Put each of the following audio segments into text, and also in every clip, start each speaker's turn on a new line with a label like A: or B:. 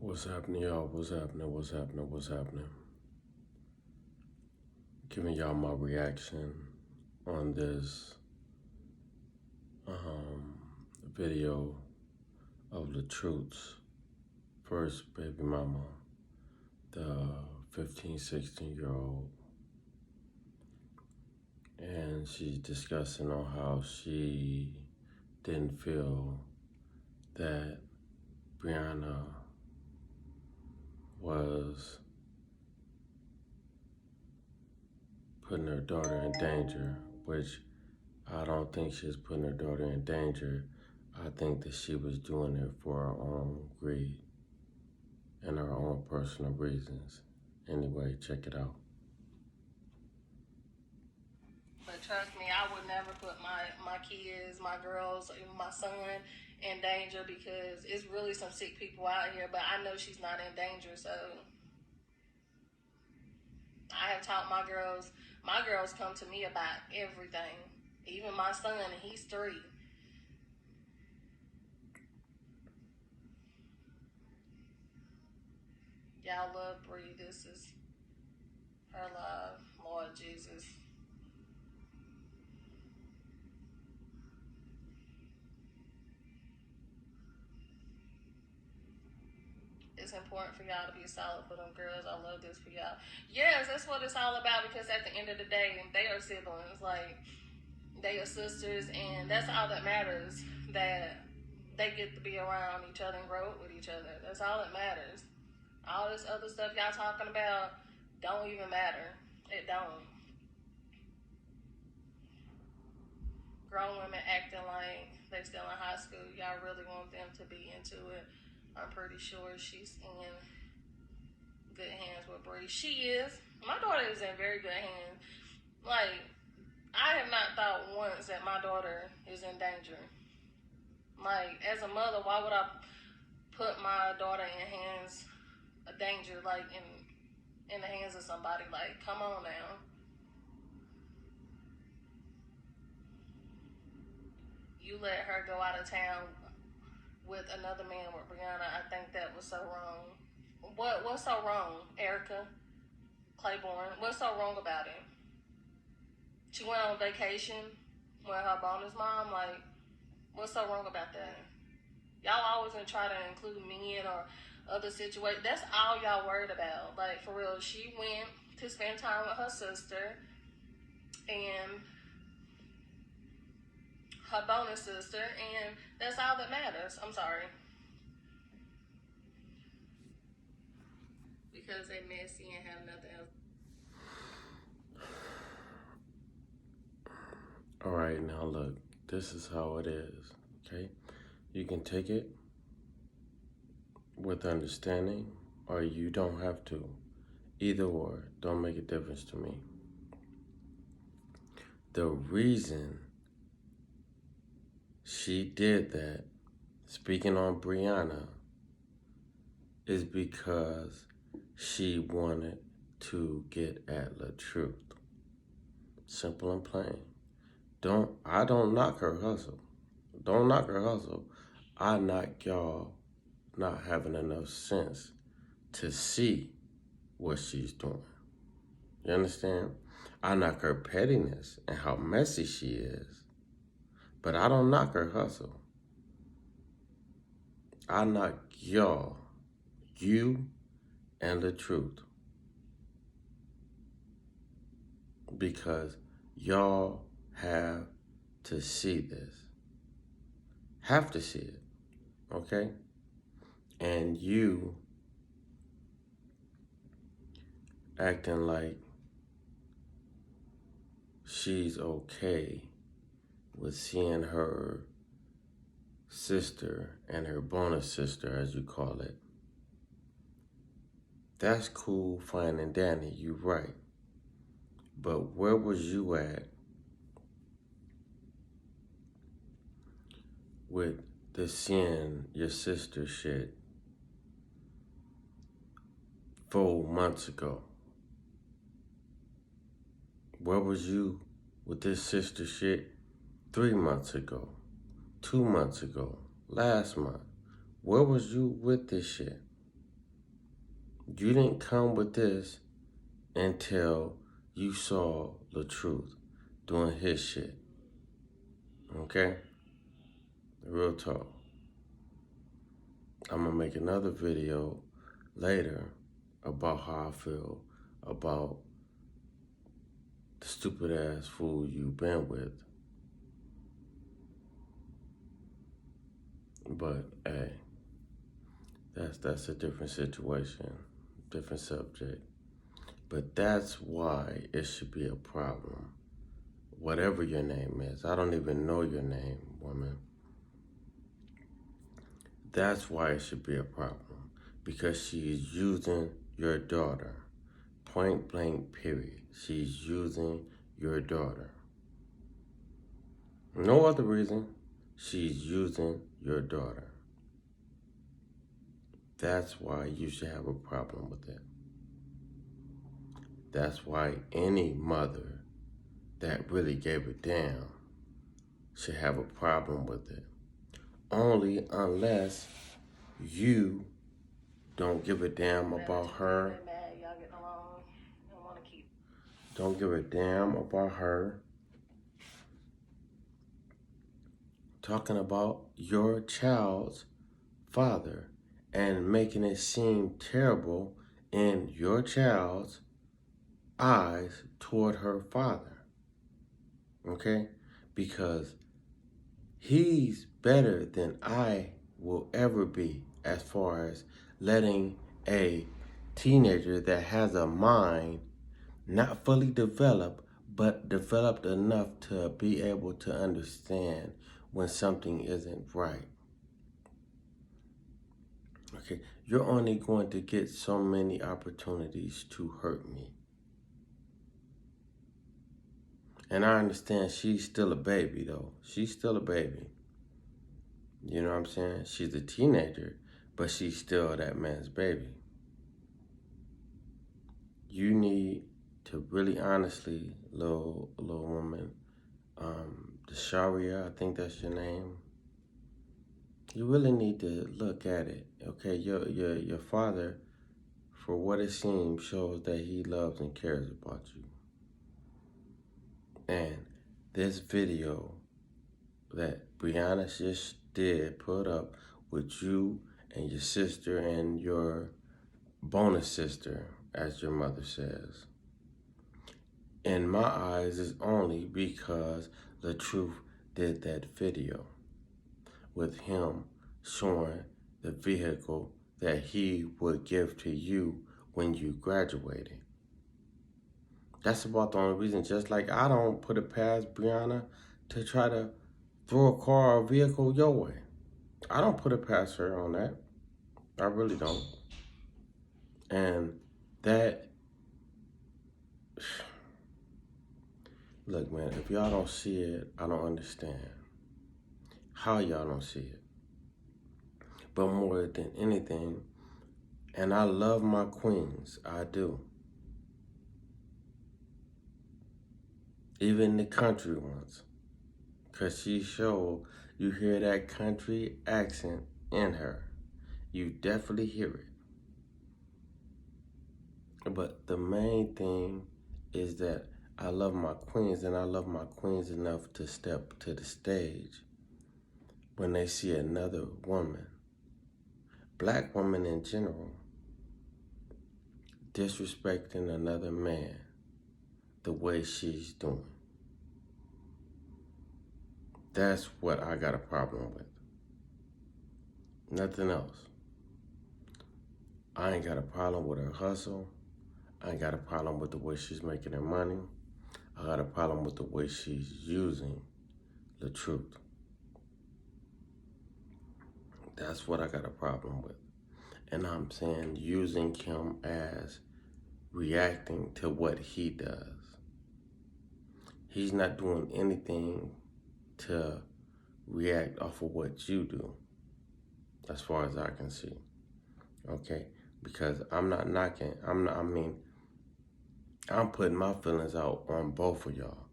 A: What's happening, y'all? What's happening? What's happening? What's happening? Giving y'all my reaction on this video of Latruth'S first baby mama, the 15, 16-year-old. And she's discussing on how she didn't feel that Brianna was putting her daughter in danger, which I don't think she's putting her daughter in danger. I think that she was doing it for her own greed and her own personal reasons. Anyway, check it out.
B: But trust me, I would never put my kids, my girls, even my son in danger, because it's really some sick people out here, but I know she's not in danger. So I have taught my girls come to me about everything. Even my son, he's 3. Y'all love Bree. This is her life. Lord Jesus. It's important for y'all to be solid for them girls. I love this for y'all. Yes, that's what it's all about, because at the end of the day, they are siblings. Like, they are sisters, and that's all that matters. That they get to be around each other and grow up with each other. That's all that matters. All this other stuff y'all talking about don't even matter. It don't. Grown women acting like they still in high school. Y'all really want them to be into it. I'm pretty sure she's in good hands with Bree. She is. My daughter is in very good hands. Like, I have not thought once that my daughter is in danger. Like, as a mother, why would I put my daughter in hands of danger, like in the hands of somebody? Like, come on now. You let her go out of town with another man, with Brianna. I think that was so wrong. What's so wrong, Erica Claiborne? What's so wrong about it? She went on vacation with her bonus mom. Like, what's so wrong about that? Y'all always gonna try to include men or other situations. That's all y'all worried about. Like, for real, she went to spend time with her sister and her bonus sister, and that's all that matters. I'm sorry. Because they messy and have nothing else.
A: All right, now look, this is how it is, okay? You can take it with understanding, or you don't have to. Either or, don't make a difference to me. The reason she did that, speaking on Brianna, is because she wanted to get at Latruth. Simple and plain. I don't knock her hustle. Don't knock her hustle. I knock y'all not having enough sense to see what she's doing. You understand? I knock her pettiness and how messy she is, but I don't knock her hustle. I knock y'all, you and Latruth, because y'all have to see this. Have to see it, okay? And you acting like she's okay with seeing her sister and her bonus sister, as you call it. That's cool, fine, and dandy, you're right. But where was you at with the seeing your sister shit 4 months ago? Where was you with this sister shit 3 months ago, 2 months ago, last month? Where was you with this shit? You didn't come with this until you saw Latruth doing his shit. Okay? Real talk. I'm gonna make another video later about how I feel about the stupid ass fool you've been with. But hey, that's a different situation, different subject. But that's why it should be a problem. Whatever your name is, I don't even know your name, woman. That's why it should be a problem. Because she's using your daughter. Point blank, period. She's using your daughter. No other reason. She's using your daughter. That's why you should have a problem with it. That's why any mother that really gave a damn should have a problem with it. Only unless you don't give a damn about her. Don't give a damn about her. Talking about your child's father and making it seem terrible in your child's eyes toward her father. Okay? Because he's better than I will ever be as far as letting a teenager that has a mind not fully developed, but developed enough to be able to understand when something isn't right. Okay, you're only going to get so many opportunities to hurt me. And I understand she's still a baby, though. She's still a baby. You know what I'm saying? She's a teenager, but she's still that man's baby. You need to really honestly, little woman, Sharia, I think that's your name. You really need to look at it, okay? Your father, for what it seems, shows that he loves and cares about you. And this video that Brianna just did put up with you and your sister and your bonus sister, as your mother says, in my eyes is only because Latruth did that video with him showing the vehicle that he would give to you when you graduated. That's about the only reason. Just like I don't put it past Brianna to try to throw a car or vehicle your way. I don't put it past her on that. I really don't. And that, look, man, if y'all don't see it, I don't understand how y'all don't see it. But more than anything, and I love my queens, I do. Even the country ones. Because she showed, you hear that country accent in her. You definitely hear it. But the main thing is that I love my queens, and I love my queens enough to step to the stage when they see another woman, black woman in general, disrespecting another man the way she's doing. That's what I got a problem with. Nothing else. I ain't got a problem with her hustle. I ain't got a problem with the way she's making her money. I got a problem with the way she's using Latruth. That's what I got a problem with. And I'm saying using him as reacting to what he does. He's not doing anything to react off of what you do, as far as I can see. Okay? Because I'm not knocking, I'm putting my feelings out on both of y'all.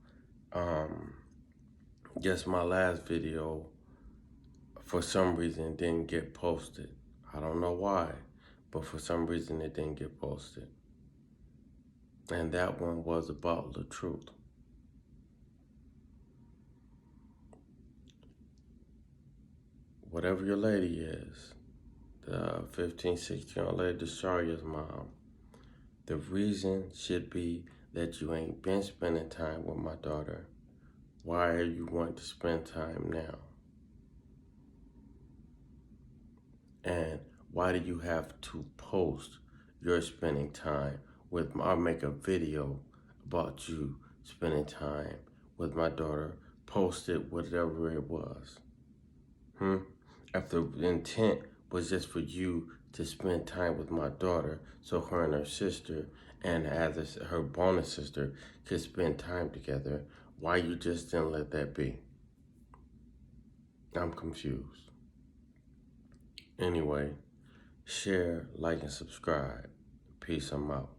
A: Just my last video, for some reason, didn't get posted. I don't know why, but for some reason it didn't get posted. And that one was about Latruth. Whatever your lady is, the 15, 16-year-old lady, Desharia's mom, the reason should be that you ain't been spending time with my daughter. Why are you wanting to spend time now? And why do you have to post your spending time with or make a video about you spending time with my daughter? Post it, whatever it was. If the intent was just for you to spend time with my daughter so her and her sister and as her bonus sister could spend time together, why you just didn't let that be? I'm confused. Anyway, share, like, and subscribe. Peace, I'm out.